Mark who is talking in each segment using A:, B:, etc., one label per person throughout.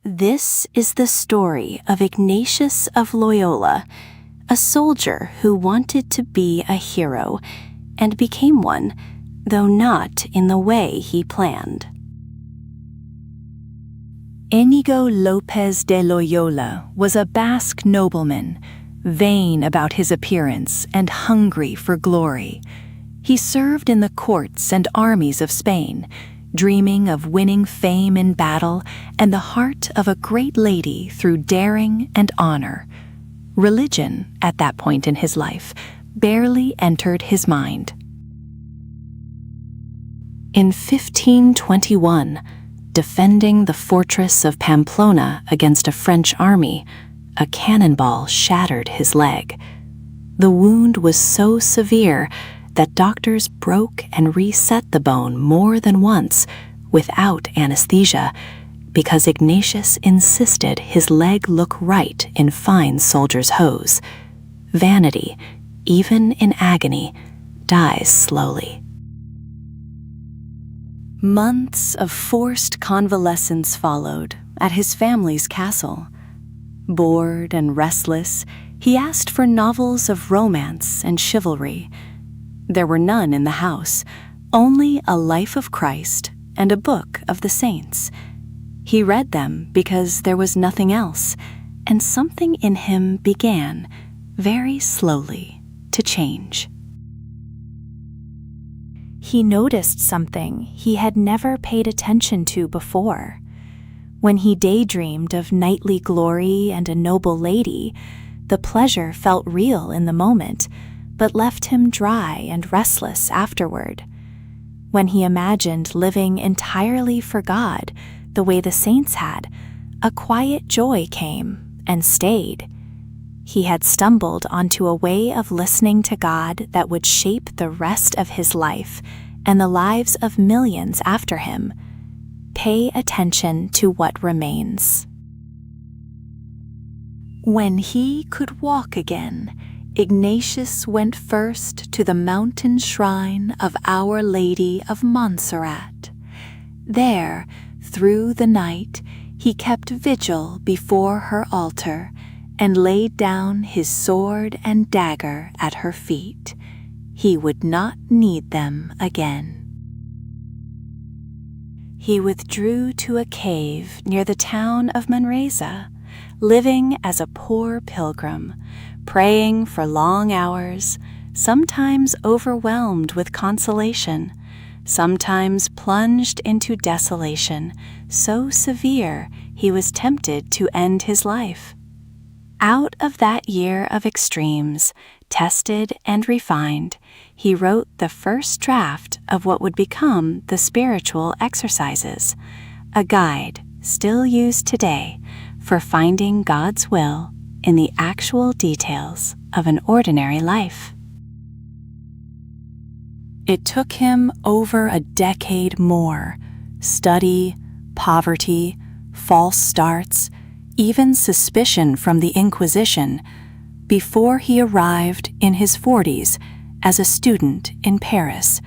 A: This is the story of Ignatius of Loyola, a soldier who wanted to be a hero and became one, though not in the way he planned. Inigo Lopez de Loyola was a Basque nobleman, vain about his appearance and hungry for glory. He served in the courts and armies of Spain, dreaming of winning fame in battle and the heart of a great lady through daring and honor. Religion, at that point in his life, barely entered his mind. In 1521, defending the fortress of Pamplona against a French army, a cannonball shattered his leg. The wound was so severe that doctors broke and reset the bone more than once without anesthesia, because Ignatius insisted his leg look right in fine soldier's hose. Vanity, even in agony, dies slowly. Months of forced convalescence followed at his family's castle. Bored and restless, he asked for novels of romance and chivalry. There were none in the house, only a life of Christ and a book of the saints. He read them because there was nothing else, and something in him began, very slowly, to change. He noticed something he had never paid attention to before. When he daydreamed of knightly glory and a noble lady, the pleasure felt real in the moment, but left him dry and restless afterward. When he imagined living entirely for God, the way the saints had, a quiet joy came and stayed. He had stumbled onto a way of listening to God that would shape the rest of his life and the lives of millions after him. Pay attention to what remains. When he could walk again, Ignatius went first to the mountain shrine of Our Lady of Montserrat. There, through the night, he kept vigil before her altar and laid down his sword and dagger at her feet. He would not need them again. He withdrew to a cave near the town of Manresa, living as a poor pilgrim, praying for long hours, sometimes overwhelmed with consolation, sometimes plunged into desolation, so severe he was tempted to end his life. Out of that year of extremes, tested and refined, he wrote the first draft of what would become the Spiritual Exercises, a guide still used today for finding God's will in the actual details of an ordinary life. It took him over a decade more, study, poverty, false starts, even suspicion from the Inquisition, before he arrived in his 40s as a student in Paris.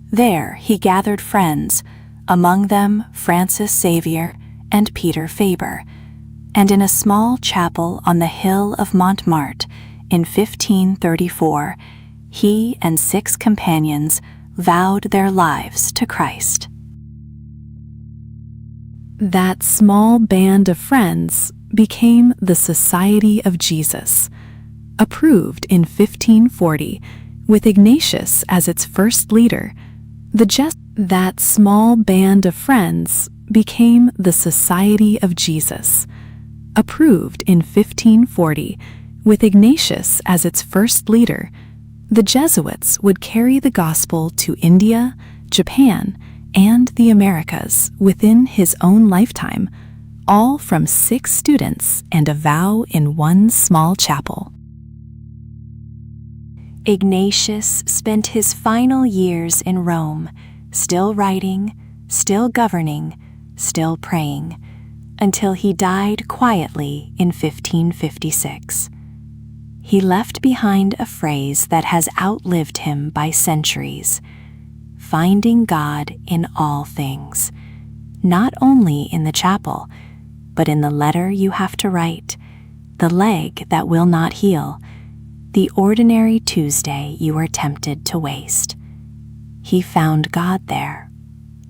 A: There he gathered friends, among them Francis Xavier and Peter Faber, and in a small chapel on the hill of Montmartre in 1534, he and 6 companions vowed their lives to Christ. That small band of friends became the Society of Jesus, approved in 1540 with Ignatius as its first leader. That small band of friends became the Society of Jesus, approved in 1540 with Ignatius as its first leader. The Jesuits would carry the gospel to India, Japan, and the Americas within his own lifetime, all from 6 students and a vow in one small chapel. Ignatius spent his final years in Rome, still writing, still governing, still praying, until he died quietly in 1556. He left behind a phrase that has outlived him by centuries: finding God in all things, not only in the chapel, but in the letter you have to write, the leg that will not heal, the ordinary Tuesday you are tempted to waste. He found God there.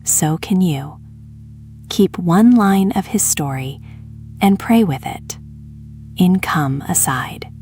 A: So can you. Keep one line of his story and pray with it. In Come Aside.